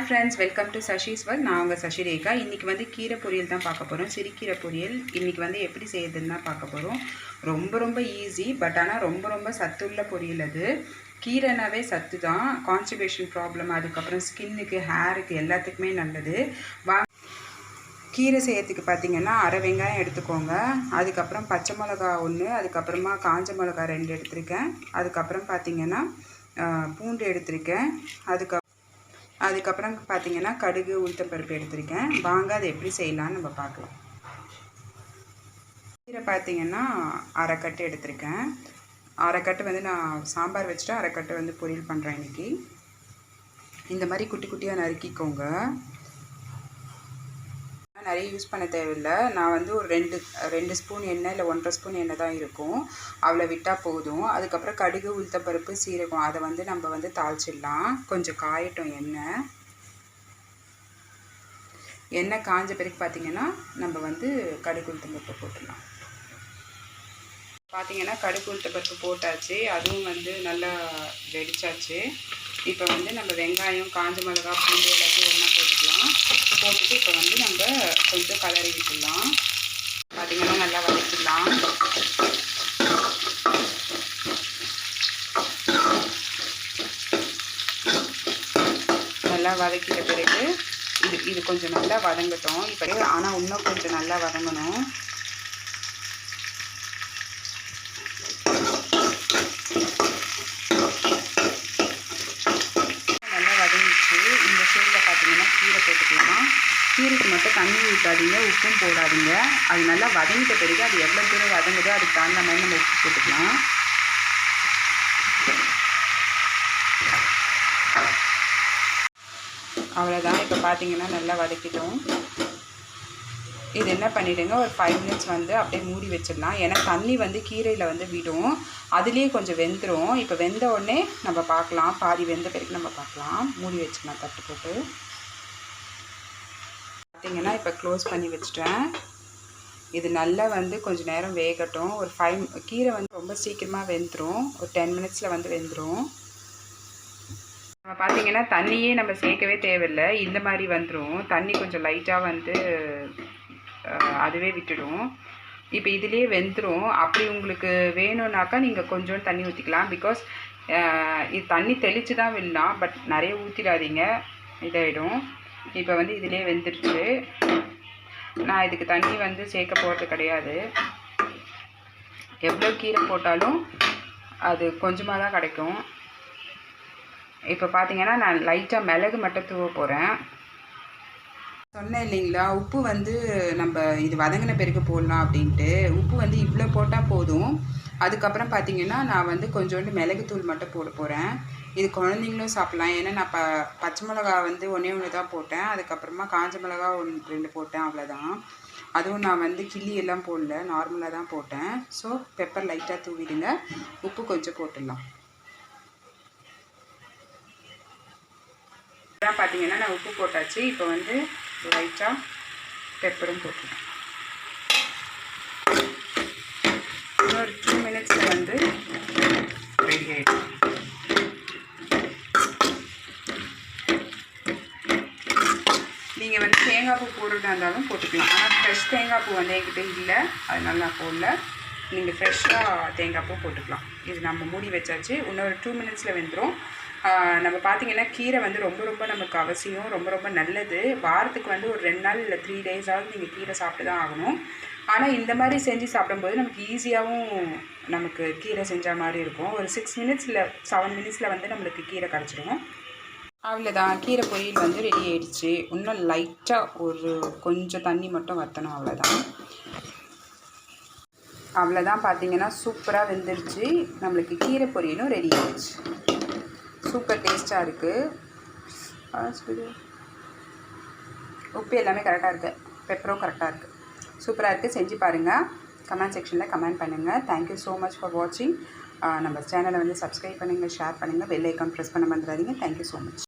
friends, welcome to SASIS world. நான் உங்க சசி ரேகா. இன்னைக்கு வந்து கீரை பொரியல் தான் பார்க்க போறோம். சிறுகீரை பொரியல். இன்னைக்கு வந்து எப்படி செய்யறதுன்னு பார்க்க போறோம். ரொம்ப ஈஸி, பட் ஆனா ரொம்ப சத்துள்ள பொரியல் அது. கீரைனாவே சத்து தான். கான்ஸ்டிபேஷன் ப்ராப்ளம், அதுக்கு அப்புறம் ஸ்கின்னுக்கு, ஹேருக்கு எல்லாத்துக்குமே நல்லது. கீரை செய்யறதுக்கு பார்த்தீங்கன்னா அரை வெங்காயம் எடுத்துக்கோங்க. அதுக்கப்புறம் பச்சை மிளகா 1, அதுக்கப்புறமா காஞ்ச மிளகா 2 எடுத்திருக்கேன். அதுக்கப்புறம் பார்த்தீங்கன்னா பூண்டு எடுத்திருக்கேன். அதுக்கப்புறம் பார்த்தீங்கன்னா கடுகு உளுத்தம்பருப்பு எடுத்திருக்கேன். வாங்க அதை எப்படி செய்யலான்னு நம்ம பார்க்கலாம். கீரை பார்த்தீங்கன்னா அரைக்கட்டு எடுத்திருக்கேன். அரைக்கட்டு வந்து நான் சாம்பார் வச்சுட்டு அரைக்கட்டு வந்து பொரியல் பண்ணுறேன் இன்றைக்கி. இந்த மாதிரி குட்டி குட்டியாக நறுக்கிக்கோங்க. நிறைய யூஸ் பண்ண தேவையில்லை. நான் வந்து ஒரு ரெண்டு ஸ்பூன் எண்ணெய் இல்லை 1.5 ஸ்பூன் எண்ணெய் தான் இருக்கும், அவ்வளோ விட்டால் போதும். அதுக்கப்புறம் கடுகு உளுத்தம்பருப்பு சீரகம் அதை வந்து நம்ம வந்து தாளிச்சிடலாம். கொஞ்சம் காயட்டும் எண்ணெய் காஞ்ச பிறகு பார்த்திங்கன்னா நம்ம வந்து கடுகு உளுத்தம்பருப்பு போட்டுடலாம். பார்த்திங்கன்னா கடுகு உளுத்தம்பருப்பு போட்டாச்சு, அதுவும் வந்து நல்லா வெடிச்சாச்சு. இப்போ வந்து நம்ம வெங்காயம், காஞ்ச மிளகா, பூண்டு எல்லாத்தையும் ஒன்றா போட்டுக்கலாம். போட்டுட்டு இப்போ வந்து நம்ம கொஞ்சம் கலரி விட்டுடலாம். பார்த்திங்கன்னா நல்லா வதக்கிடலாம். நல்லா வதக்கிட்ட பிறகு இது கொஞ்சம் நல்லா வதங்கட்டும். இப்போ ஆனால் இன்னும் கொஞ்சம் நல்லா வதங்கணும். இந்த ஸ்டேஜில் பார்த்தீங்கன்னா கீரை போட்டுக்கலாம். கீரைக்கு மட்டும் தண்ணி ஊற்றாதீங்க, உப்பும் போடாதீங்க. அது நல்லா வதங்கிட்ட பிறகு அது எவ்வளோ தூரம் வதங்குதோ அதுக்கு தகுந்த மாதிரி நம்ம உப்பு போட்டுக்கலாம். அவ்வளோதான். இப்போ பார்த்தீங்கன்னா நல்லா வதக்கிட்டோம். இது என்ன பண்ணிவிடுங்க, ஒரு 5 மினிட்ஸ் வந்து அப்படியே மூடி வச்சிடலாம். ஏன்னா தண்ணி வந்து கீரையில் வந்து விடும், அதுலேயே கொஞ்சம் வெந்துடும். இப்போ வெந்த உடனே நம்ம பார்க்கலாம், பாதி வெந்த பிறகு நம்ம பார்க்கலாம். மூடி வச்சுக்கலாம் தட்டு போட்டு. பார்த்திங்கன்னா இப்போ க்ளோஸ் பண்ணி வச்சுட்டேன். இது நல்லா வந்து கொஞ்சம் நேரம் வேகட்டும். ஒரு கீரை வந்து ரொம்ப சீக்கிரமாக வெந்துடும், ஒரு 10 மினிட்ஸில் வந்து வெந்துடும். நம்ம பார்த்திங்கன்னா தண்ணியே நம்ம சேர்க்கவே தேவையில்லை, இந்த மாதிரி வந்துடும். தண்ணி கொஞ்சம் லைட்டாக வந்து அதுவே விட்டுடும். இப்போ இதிலே வெந்துடும். அப்படி உங்களுக்கு வேணும்னாக்கா நீங்கள் கொஞ்சம் தண்ணி ஊற்றிக்கலாம். பிகாஸ் இது தண்ணி தெளித்து தான் விடலாம், பட் நிறைய ஊற்றிடாதீங்க, இதாகிடும். இப்போ வந்து இதிலே வெந்துடுச்சு. நான் இதுக்கு தண்ணி வந்து சேர்க்க போகிறது கிடையாது. எவ்வளோ கீரை போட்டாலும் அது கொஞ்சமாக தான் கிடைக்கும். இப்போ பார்த்தீங்கன்னா நான் லைட்டாக மிளகு மட்டும் தூவ போகிறேன். சொன்னேன் இல்லைங்களா, உப்பு வந்து நம்ம இது வதங்கின பிறகு போடலாம் அப்படின்ட்டு. உப்பு வந்து இவ்வளோ போட்டால் போதும். அதுக்கப்புறம் பார்த்திங்கன்னா நான் வந்து கொஞ்சோண்டு மிளகுத்தூள் மட்டும் போட போகிறேன். இது குழந்தைங்களும் சாப்பிட்லாம். ஏன்னா நான் பச்சை மிளகா வந்து ஒன்று தான் போட்டேன். அதுக்கப்புறமா காஞ்ச மிளகா 1-2 போட்டேன், அவ்வளோதான். அதுவும் நான் வந்து கிள்ளி எல்லாம் போடல, நார்மலாக தான் போட்டேன். ஸோ பெப்பர் லைட்டாக தூவிடுங்க, உப்பு கொஞ்சம் போட்டுடலாம். பார்த்தீங்கன்னா நான் உப்பு போட்டாச்சு. இப்போ வந்து லைட்டாக பெப்பரும் போட்டுருக்கேன். இன்னொரு 2 மினிட்ஸில் வந்து ரெடி ஆகிடும். நீங்கள் வந்து தேங்காய் பூ போடுறதா இருந்தாலும் போட்டுக்கலாம். ஆனால் ஃப்ரெஷ் தேங்காய் பூ வந்து என்கிட்ட இல்லை, அது நல்லா போடல. நீங்கள் ஃப்ரெஷ்ஷாக தேங்காய் பூ போட்டுக்கலாம். இது நம்ம மூடி வச்சாச்சு. இன்னொரு 2 மினிட்ஸில் வெந்துடும். நம்ம பார்த்திங்கன்னா கீரை வந்து ரொம்ப நமக்கு அவசியம், ரொம்ப நல்லது. வாரத்துக்கு வந்து ஒரு 2 நாள் இல்லை 3 டேஸாவது நீங்கள் கீரை சாப்பிட்டு தான் ஆகணும். ஆனால் இந்த மாதிரி செஞ்சு சாப்பிடும்போது நமக்கு ஈஸியாகவும் நமக்கு கீரை செஞ்ச மாதிரி இருக்கும். ஒரு 6 மினிட்ஸ் இல்லை 7 மினிட்ஸில் வந்து நம்மளுக்கு கீரை கிடச்சிடும். அவ்வளோதான், கீரை பொரியல் வந்து ரெடி ஆகிடுச்சு. இன்னும் லைட்டாக ஒரு கொஞ்சம் தண்ணி மட்டும் வற்றணும், அவ்வளோதான். பார்த்திங்கன்னா சூப்பராக வெந்துடுச்சு. நம்மளுக்கு கீரை பொரியலும் ரெடி ஆகிடுச்சு. சூப்பர் டேஸ்ட்டாக இருக்குது. உப்பு எல்லாமே கரெக்டாக இருக்குது, பெப்பரும் கரெக்டாக இருக்குது. சூப்பராக இருக்குது. செஞ்சு பாருங்கள். கமெண்ட் செக்ஷனில் கமெண்ட் பண்ணுங்கள். தேங்க்யூ ஸோ மச் ஃபார் வாட்சிங். நம்ம சேனலை வந்து சப்ஸ்கிரைப் பண்ணுங்கள், ஷேர் பண்ணுங்கள், பெல் ஐக்கான் ப்ரெஸ் பண்ண மறந்துடாதீங்க. Thank you so much.